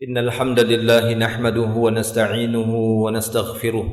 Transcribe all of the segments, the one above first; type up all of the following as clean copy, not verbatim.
إن الحمد لله نحمده ونستعينه ونستغفره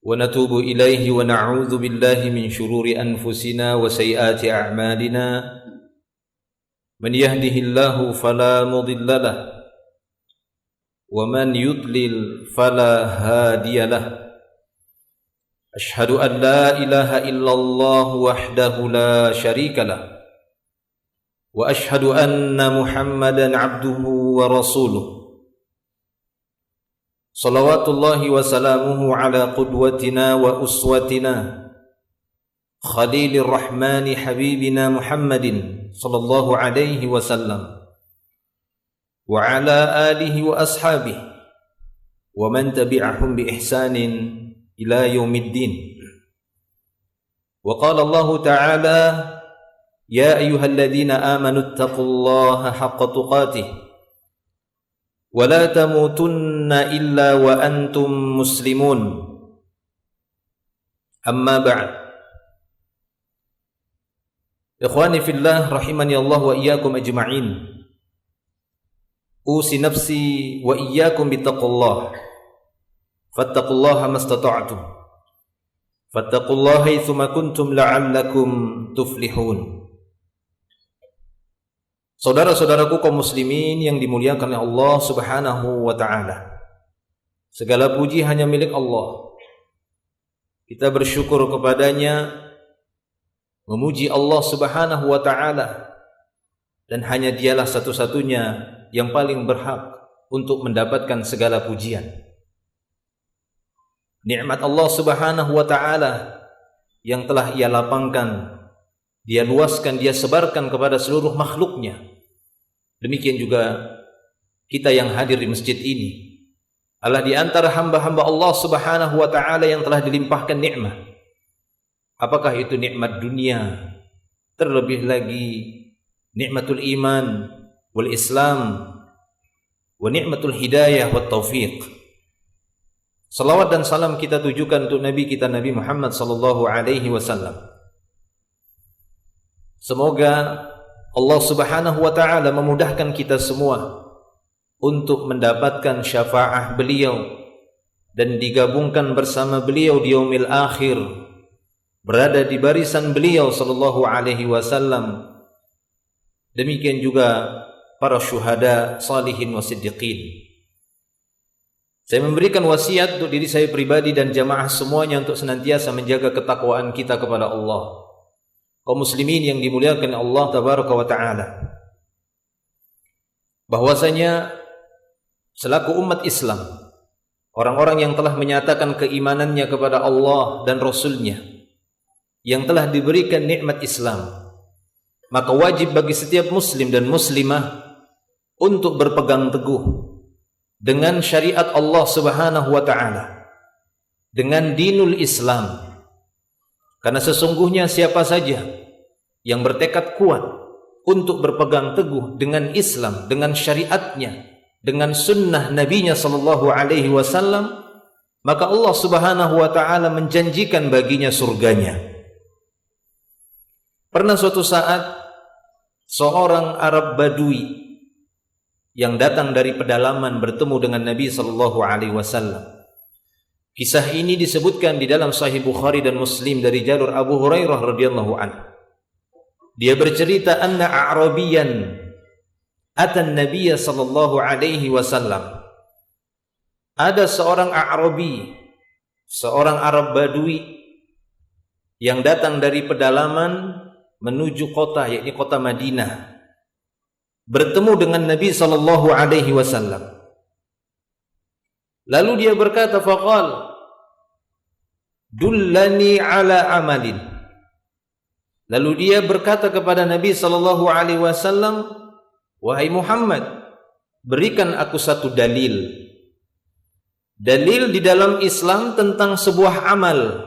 ونتوب إليه ونعوذ بالله من شرور أنفسنا وسيئات أعمالنا من يهده الله فلا مضل له ومن يضلل فلا هادي له أشهد أن لا إله إلا الله وحده لا شريك له وأشهد أن محمدًا عبده ورسوله صلوات الله وسلامه على قدوتنا وأسوتنا خليل الرحمن حبيبنا محمد صلى الله عليه وسلم وعلى آله وأصحابه ومن تبعهم بإحسان إلى يوم الدين. وقال الله تعالى: يا أيها الذين آمنوا اتقوا الله حق تقاته ولا تموتن إلا وأنتم مسلمون. أما بعد، إخواني في الله رحمني الله وإياكم أجمعين، أوصي نفسي وإياكم بتقوى الله، فاتقوا الله ما استطعتم، فاتقوا الله حيثما كنتم لعلكم تفلحون. Saudara-saudaraku kaum muslimin yang dimuliakan oleh Allah Subhanahu wa taala. Segala puji hanya milik Allah. Kita bersyukur kepadanya, memuji Allah Subhanahu wa taala, dan hanya Dialah satu-satunya yang paling berhak untuk mendapatkan segala pujian. Nikmat Allah Subhanahu wa taala yang telah Ia lapangkan, Dia luaskan, Dia sebarkan kepada seluruh makhluknya. Demikian juga kita yang hadir di masjid ini adalah di antara hamba-hamba Allah Subhanahu wa taala yang telah dilimpahkan nikmat. Apakah itu nikmat dunia, terlebih lagi nikmatul iman wal Islam wa nikmatul hidayah wat taufiq. Salawat dan salam kita tujukan untuk Nabi kita Nabi Muhammad sallallahu alaihi wasallam. Semoga Allah Subhanahu wa taala memudahkan kita semua untuk mendapatkan syafaat beliau dan digabungkan bersama beliau di yaumil akhir, berada di barisan beliau sallallahu alaihi wasallam. Demikian juga para syuhada, salihin wa siddiqin. Saya memberikan wasiat untuk diri saya pribadi dan jamaah semuanya untuk senantiasa menjaga ketakwaan kita kepada Allah. Kaum muslimin yang dimuliakan Allah tabaraka wa taala, bahwasanya selaku umat Islam, orang-orang yang telah menyatakan keimanannya kepada Allah dan Rasul-Nya, yang telah diberikan nikmat Islam, maka wajib bagi setiap muslim dan muslimah untuk berpegang teguh dengan syariat Allah Subhanahu wa taala, dengan dinul Islam. Karena sesungguhnya siapa saja yang bertekad kuat untuk berpegang teguh dengan Islam, dengan syariatnya, dengan sunnah Nabi-Nya sallallahu alaihi wasallam, maka Allah Subhanahu wa taala menjanjikan baginya surganya. Pernah suatu saat seorang Arab Badui yang datang dari pedalaman bertemu dengan Nabi sallallahu alaihi wasallam. Kisah ini disebutkan di dalam Sahih Bukhari dan Muslim dari jalur Abu Hurairah radhiyallahu anhu. Dia bercerita, anna a'rabiyan atan Nabiy sallallahu alaihi wasallam. Ada seorang A'rabi, seorang Arab Badui yang datang dari pedalaman menuju kota, yakni kota Madinah, bertemu dengan Nabi sallallahu alaihi wasallam. Lalu dia berkata, faqal dullani ala amalin. Lalu dia berkata kepada Nabi sallallahu alaihi wasallam, wahai Muhammad, berikan aku satu dalil. Dalil di dalam Islam tentang sebuah amal.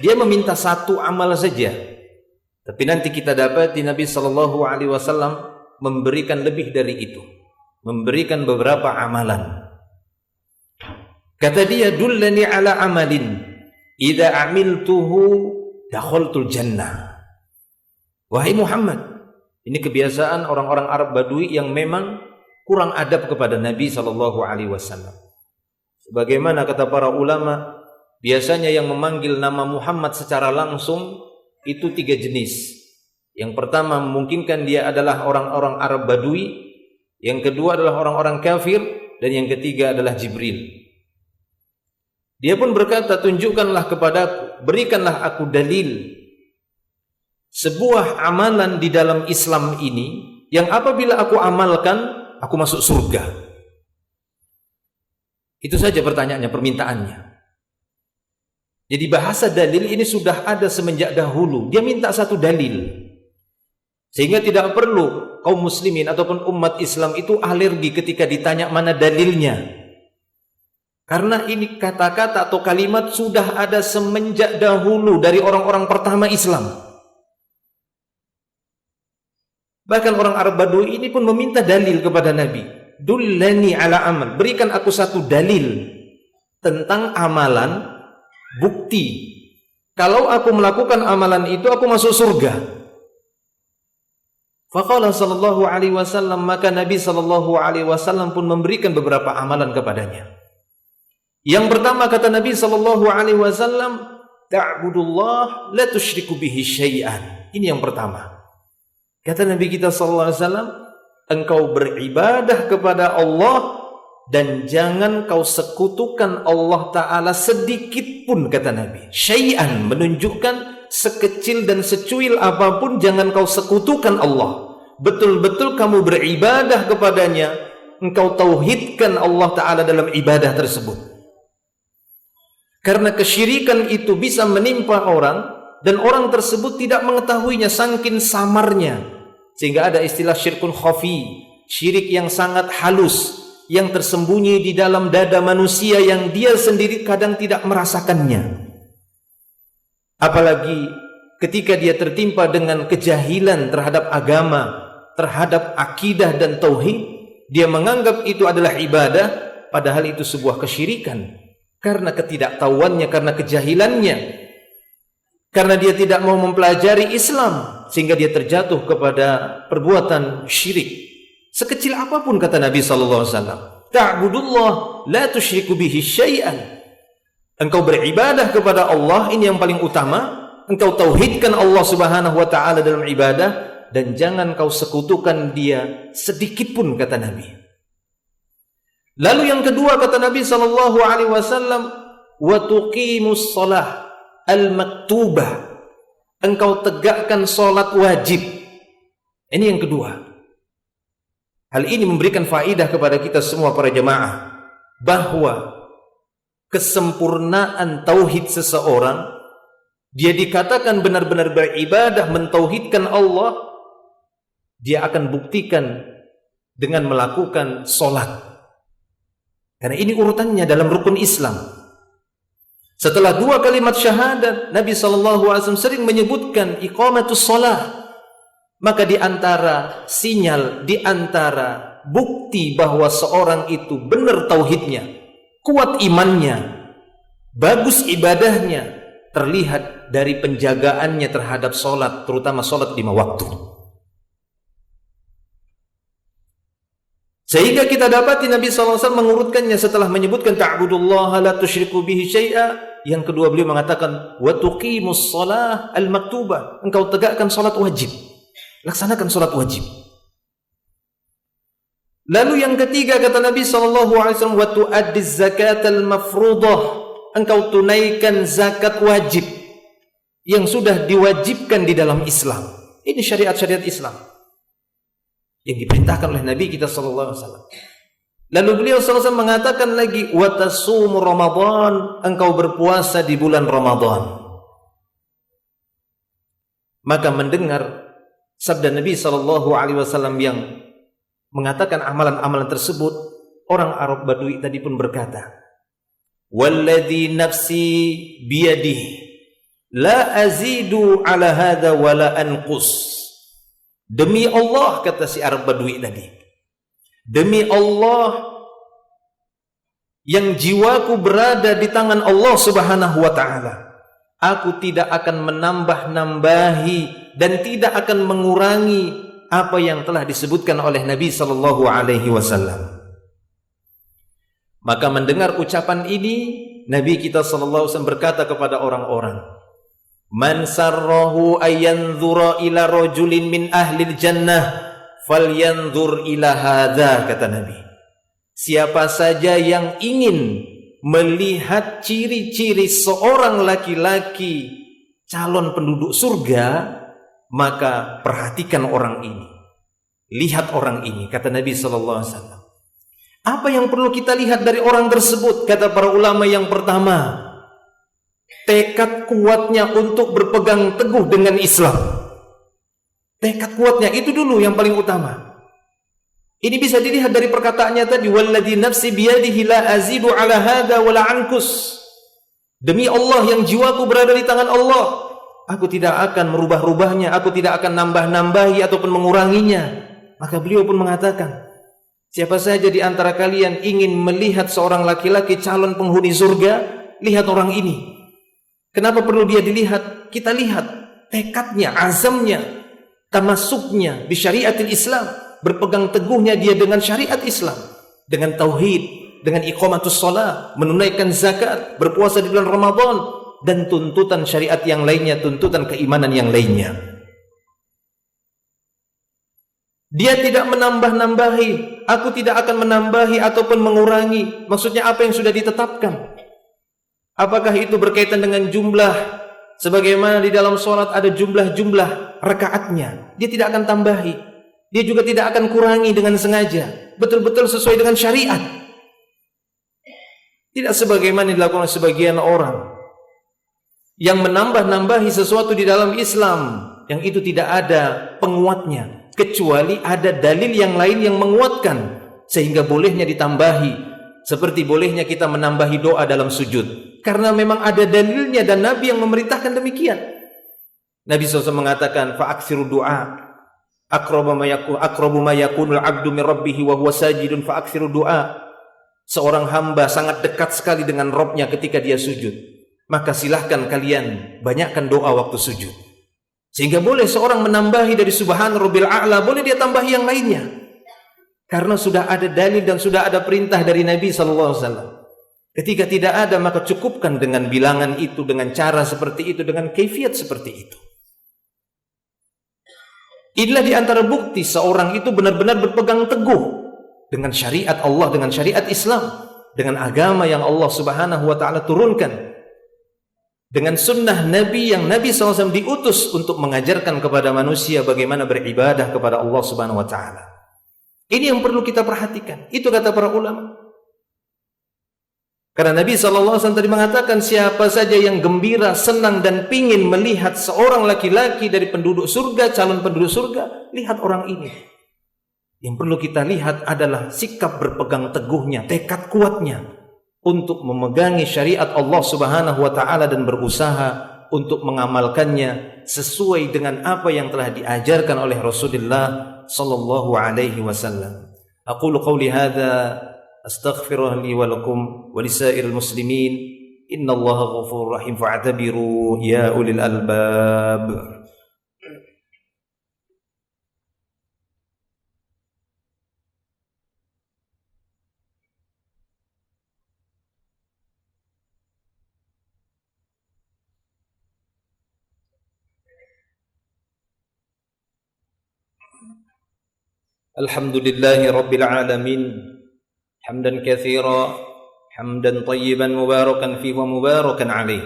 Dia meminta satu amal saja. Tapi nanti kita dapat di Nabi sallallahu alaihi wasallam memberikan lebih dari itu. Memberikan beberapa amalan. Kata dia, dullani ala amalin idza amiltuhu dakhaltul jannah. Wahai Muhammad, Ini kebiasaan orang-orang Arab Badui yang memang kurang adab kepada Nabi SAW. Sebagaimana kata para ulama, biasanya yang memanggil nama Muhammad secara langsung itu 3 jenis. Yang pertama memungkinkan dia adalah orang-orang Arab Badui, yang kedua adalah orang-orang kafir, dan yang ketiga adalah Jibril. Dia pun berkata, tunjukkanlah kepadaku, berikanlah aku dalil sebuah amalan di dalam Islam ini yang apabila aku amalkan, aku masuk surga. Itu saja pertanyaannya, permintaannya. Jadi bahasa dalil ini sudah ada semenjak dahulu. Dia minta satu dalil, sehingga tidak perlu kaum muslimin ataupun umat Islam itu alergi ketika ditanya mana dalilnya, karena ini kata-kata atau kalimat sudah ada semenjak dahulu dari orang-orang pertama Islam. Bahkan orang Arab Badui ini pun meminta dalil kepada Nabi. Dullani ala amal, berikan aku satu dalil tentang amalan, bukti kalau aku melakukan amalan itu aku masuk surga. Faqala sallallahu alaihi wasallam, maka Nabi sallallahu alaihi wasallam pun memberikan beberapa amalan kepadanya. Yang pertama kata Nabi sallallahu alaihi wasallam, ta'budullah la tusyriku bihi syai'an. Ini yang pertama. Kata Nabi kita sallallahu alaihi wasallam, engkau beribadah kepada Allah dan jangan kau sekutukan Allah Ta'ala sedikit pun, kata Nabi. Syai'an menunjukkan sekecil dan secuil apapun jangan kau sekutukan Allah. Betul-betul kamu beribadah kepadanya, engkau tauhidkan Allah Ta'ala dalam ibadah tersebut. Karena kesyirikan itu bisa menimpa orang dan orang tersebut tidak mengetahuinya saking samarnya. Sehingga ada istilah syirkun khafi, syirik yang sangat halus, yang tersembunyi di dalam dada manusia yang dia sendiri kadang tidak merasakannya. Apalagi ketika dia tertimpa dengan kejahilan terhadap agama, terhadap akidah dan tauhid, dia menganggap itu adalah ibadah, padahal itu sebuah kesyirikan. Karena ketidaktahuannya, karena kejahilannya, karena dia tidak mau mempelajari Islam, sehingga dia terjatuh kepada perbuatan syirik. Sekecil apapun, kata Nabi sallallahu alaihi wasallam, ta'budullah la tusyriku bihi syai'an. Engkau beribadah kepada Allah, ini yang paling utama. Engkau tauhidkan Allah Subhanahu wa taala dalam ibadah dan jangan kau sekutukan dia sedikit pun, kata Nabi. Lalu yang kedua kata Nabi sallallahu alaihi wasallam, wa tuqimus shalah al-maktubah. Engkau tegakkan salat wajib. Ini yang kedua. Hal ini memberikan faedah kepada kita semua para jemaah bahwa kesempurnaan tauhid seseorang, dia dikatakan benar-benar beribadah mentauhidkan Allah, dia akan buktikan dengan melakukan salat. Karena ini urutannya dalam rukun Islam. Setelah 2 kalimat syahadat, Nabi SAW sering menyebutkan iqamatus shalah. Maka di antara sinyal, di antara bukti bahwa seorang itu benar tauhidnya, kuat imannya, bagus ibadahnya, terlihat dari penjagaannya terhadap salat, terutama salat 5 waktu. Sehingga kita dapati Nabi SAW mengurutkannya setelah menyebutkan ta'budullaha la tusyriku bihi syai'a. Yang kedua beliau mengatakan wa tuqimus shalah al-maktubah. Engkau tegakkan salat wajib. Laksanakan salat wajib. Lalu yang ketiga kata Nabi SAW wa tu'addiz zakatal mafruḍah. Engkau tunaikan zakat wajib yang sudah diwajibkan di dalam Islam. Ini syariat-syariat Islam yang diperintahkan oleh Nabi kita sallallahu alaihi wasallam. Lalu beliau sallallahu alaihi wasallam mengatakan lagi wa tasum Ramadan, engkau berpuasa di bulan Ramadan. Maka mendengar sabda Nabi sallallahu alaihi wasallam yang mengatakan amalan-amalan tersebut, orang Arab Badui tadi pun berkata, "Walladzi nafsi biyadihi la azidu ala hadza wa la anqus." Demi Allah, kata si Arab Badui tadi, demi Allah yang jiwaku berada di tangan Allah Subhanahu wa taala, aku tidak akan menambah-nambahi dan tidak akan mengurangi apa yang telah disebutkan oleh Nabi sallallahu alaihi wasallam. Maka mendengar ucapan ini, Nabi kita sallallahu alaihi wasallam berkata kepada orang-orang, "Man sarrahu ayanzura ila rajulin min ahlil jannah falyanzur ila hadza," kata Nabi. Siapa saja yang ingin melihat ciri-ciri seorang laki-laki calon penduduk surga, maka perhatikan orang ini. Lihat orang ini, kata Nabi sallallahu alaihi wasallam. Apa yang perlu kita lihat dari orang tersebut? Kata para ulama, yang pertama, tekad kuatnya untuk berpegang teguh dengan Islam. Tekad kuatnya itu dulu yang paling utama. Ini bisa dilihat dari perkataannya tadi, walladzi nafsi biyadihi la azidu ala hadza wa la anqus. Demi Allah yang jiwaku berada di tangan Allah, aku tidak akan merubah-rubahnya, aku tidak akan nambah-nambahi ataupun menguranginya. Maka beliau pun mengatakan, siapa saja di antara kalian ingin melihat seorang laki-laki calon penghuni surga, lihat orang ini. Kenapa perlu dia dilihat? Kita lihat tekadnya, azamnya, tamasuknya di syariatil Islam, berpegang teguhnya dia dengan syariat Islam, dengan tauhid, dengan iqamatus shalah, menunaikan zakat, berpuasa di bulan Ramadan, dan tuntutan syariat yang lainnya, tuntutan keimanan yang lainnya. Dia tidak menambah-nambahi, aku tidak akan menambahi ataupun mengurangi. Maksudnya apa yang sudah ditetapkan. Apakah itu berkaitan dengan jumlah, sebagaimana di dalam sholat ada jumlah-jumlah rakaatnya, dia tidak akan tambahi. Dia juga tidak akan kurangi dengan sengaja, betul-betul sesuai dengan syariat. Tidak sebagaimana dilakukan oleh sebagian orang yang menambah-nambahi sesuatu di dalam Islam yang itu tidak ada penguatnya, kecuali ada dalil yang lain yang menguatkan sehingga bolehnya ditambahi. Seperti bolehnya kita menambahi doa dalam sujud, karena memang ada dalilnya dan Nabi yang memerintahkan demikian. Nabi SAW mengatakan, fa'aksiru du'a, akrabu ma yakunul abdu min rabbihi wa huwa sajidun, fa'aksiru du'a. Seorang hamba sangat dekat sekali dengan Rabbnya ketika dia sujud, maka silahkan kalian banyakkan doa waktu sujud. Sehingga boleh seorang menambahi dari subhan rabbil a'la, boleh dia tambahi yang lainnya. Karena sudah ada dalil dan sudah ada perintah dari Nabi SAW. Ketika tidak ada, maka cukupkan dengan bilangan itu, dengan cara seperti itu, dengan kaifiat seperti itu. Inilah di antara bukti seorang itu benar-benar berpegang teguh dengan syariat Allah, dengan syariat Islam, dengan agama yang Allah Subhanahu wa taala turunkan, dengan sunnah Nabi yang Nabi SAW diutus untuk mengajarkan kepada manusia bagaimana beribadah kepada Allah Subhanahu wa taala. Ini yang perlu kita perhatikan. Itu kata para ulama. Karena Nabi SAW tadi mengatakan, siapa saja yang gembira, senang dan pingin melihat seorang laki-laki dari penduduk surga, calon penduduk surga, lihat orang ini. Yang perlu kita lihat adalah sikap berpegang teguhnya, tekad kuatnya untuk memegangi syariat Allah Subhanahu wa taala dan berusaha untuk mengamalkannya sesuai dengan apa yang telah diajarkan oleh Rasulullah sallallahu alaihi wasallam. Aqulu qawli hadza astaghfirullah li wa lakum wa lisairil muslimin innallaha ghafurur rahim fa'tabiru ya ulil albab. Alhamdulillahi rabbil alamin, hamdan katsira, hamdan tayyiban mubarakan fihi wa mubarakan alaih,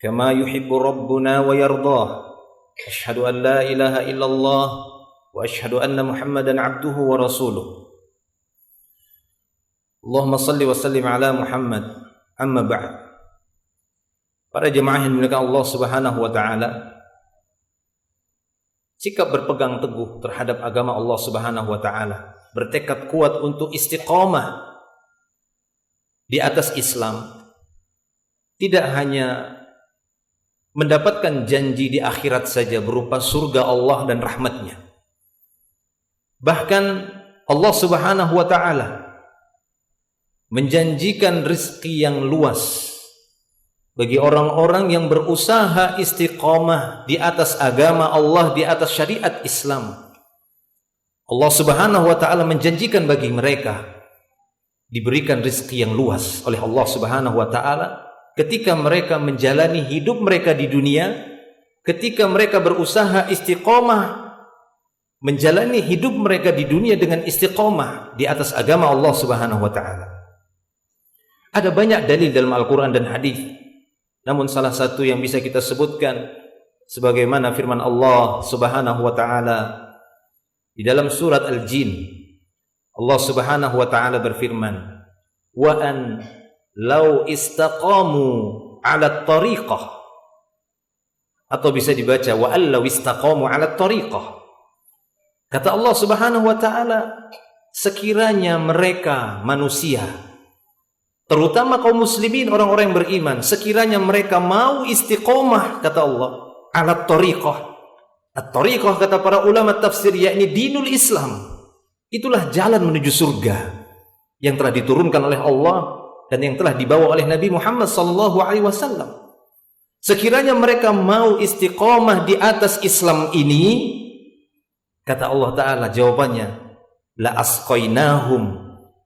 kama yuhibbu rabbuna wa yardah. Asyhadu an la ilaha illallah wa asyhadu anna Muhammadan abduhu wa rasuluh. Allahumma salli wa sallim ala Muhammad. Amma ba'd. Para jemaah yang dimuliakan Allah Subhanahu wa taala, sikap berpegang teguh terhadap agama Allah Subhanahu wa taala, bertekad kuat untuk istiqamah di atas Islam, tidak hanya mendapatkan janji di akhirat saja berupa surga Allah dan rahmatnya. Bahkan Allah Subhanahu wa taala menjanjikan rezeki yang luas bagi orang-orang yang berusaha istiqamah di atas agama Allah, di atas syariat Islam, Allah Subhanahu wa taala menjanjikan bagi mereka diberikan rezeki yang luas oleh Allah Subhanahu wa taala ketika mereka menjalani hidup mereka di dunia, ketika mereka berusaha istiqomah menjalani hidup mereka di dunia dengan istiqomah di atas agama Allah Subhanahu wa taala. Ada banyak dalil dalam Al-Qur'an dan hadis. Namun salah satu yang bisa kita sebutkan sebagaimana firman Allah Subhanahu wa taala di dalam surat Al-Jin. Allah Subhanahu wa taala berfirman, "Wa an law istaqamu 'ala at-tariqah." Atau bisa dibaca wa an law istaqamu 'ala at-tariqah. Kata Allah Subhanahu wa taala, sekiranya mereka manusia, terutama kaum muslimin, orang-orang yang beriman, sekiranya mereka mau istiqomah, kata Allah, 'ala at-tariqah. At-tariqah kata para ulama tafsir yakni dinul Islam. Itulah jalan menuju surga yang telah diturunkan oleh Allah dan yang telah dibawa oleh Nabi Muhammad sallallahu alaihi wasallam. Sekiranya mereka mau istiqomah di atas Islam ini, kata Allah taala jawabannya, la asqainahum.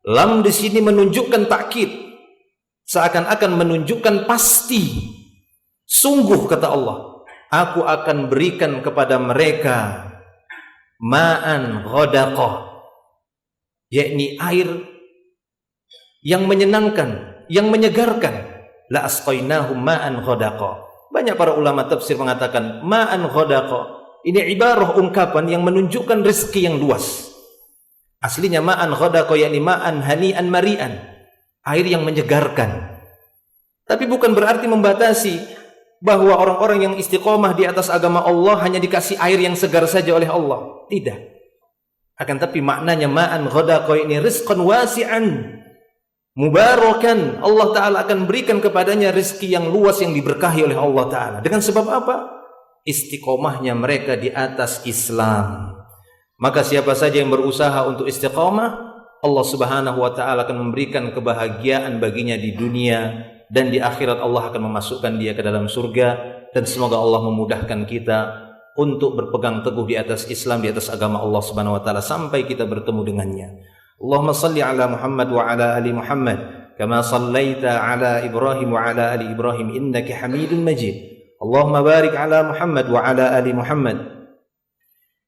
Lam di sini menunjukkan takkid, seakan-akan menunjukkan pasti. Sungguh kata Allah, aku akan berikan kepada mereka ma'an ghadaqah, yakni air yang menyenangkan, yang menyegarkan. La asqainahum ma'an ghadaqah. Banyak para ulama tafsir mengatakan ma'an ghadaqah ini ibarah ungkapan yang menunjukkan rezeki yang luas. Aslinya ma'an ghadaqah yakni ma'an hani'an mari'an, air yang menyegarkan. Tapi bukan berarti membatasi bahwa orang-orang yang istiqomah di atas agama Allah hanya dikasih air yang segar saja oleh Allah. Tidak. Akan tapi maknanya ma'an ghadaqah ini rizqan wasi'an mubarakan. Allah Ta'ala akan berikan kepadanya rezeki yang luas yang diberkahi oleh Allah Ta'ala. Dengan sebab apa? Istiqomahnya mereka di atas Islam. Maka siapa saja yang berusaha untuk istiqomah, Allah Subhanahu wa taala akan memberikan kebahagiaan baginya di dunia dan di akhirat. Allah akan memasukkan dia ke dalam surga. Dan semoga Allah memudahkan kita untuk berpegang teguh di atas Islam, di atas agama Allah Subhanahu wa taala sampai kita bertemu dengannya. Allahumma salli ala Muhammad wa ala ali Muhammad kama sallaita ala Ibrahim wa ala ali Ibrahim innaka Hamidun Majid. Allahumma barik ala Muhammad wa ala ali Muhammad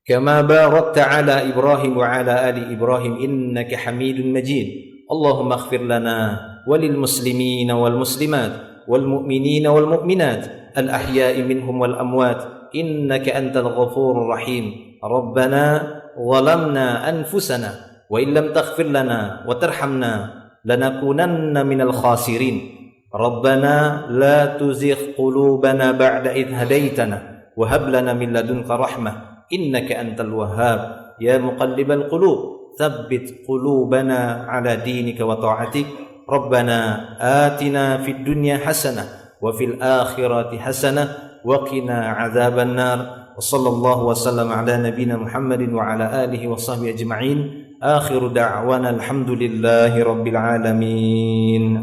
kama barakta ala Ibrahim wa ala ali Ibrahim innaka Hamidun Majid. Allahumma ighfir lana walil muslimina wal muslimat wal mu'minina wal mu'minat al ahya'i minhum wal amwat innaka antal ghafurur rahim. Rabbana zalamna anfusana wa illam taghfir lana wa tarhamna lanakunanna minal khasirin. Rabbana la tuzigh qulubana ba'da idh hadaitana wa hab lana min ladunka rahmah innaka antal wahhab. Ya muqallibal qulub thabbit qulubana ala dinika wa ta'atik. Rabbana atina fid dunya hasanah wa fil akhirati hasanah wa qina adzaban nar. Wa sallallahu wa sallam ala nabiyyina Muhammadin wa ala alihi wa sahbihi ajma'in. Akhiru da'wana alhamdulillahi rabbil alamin.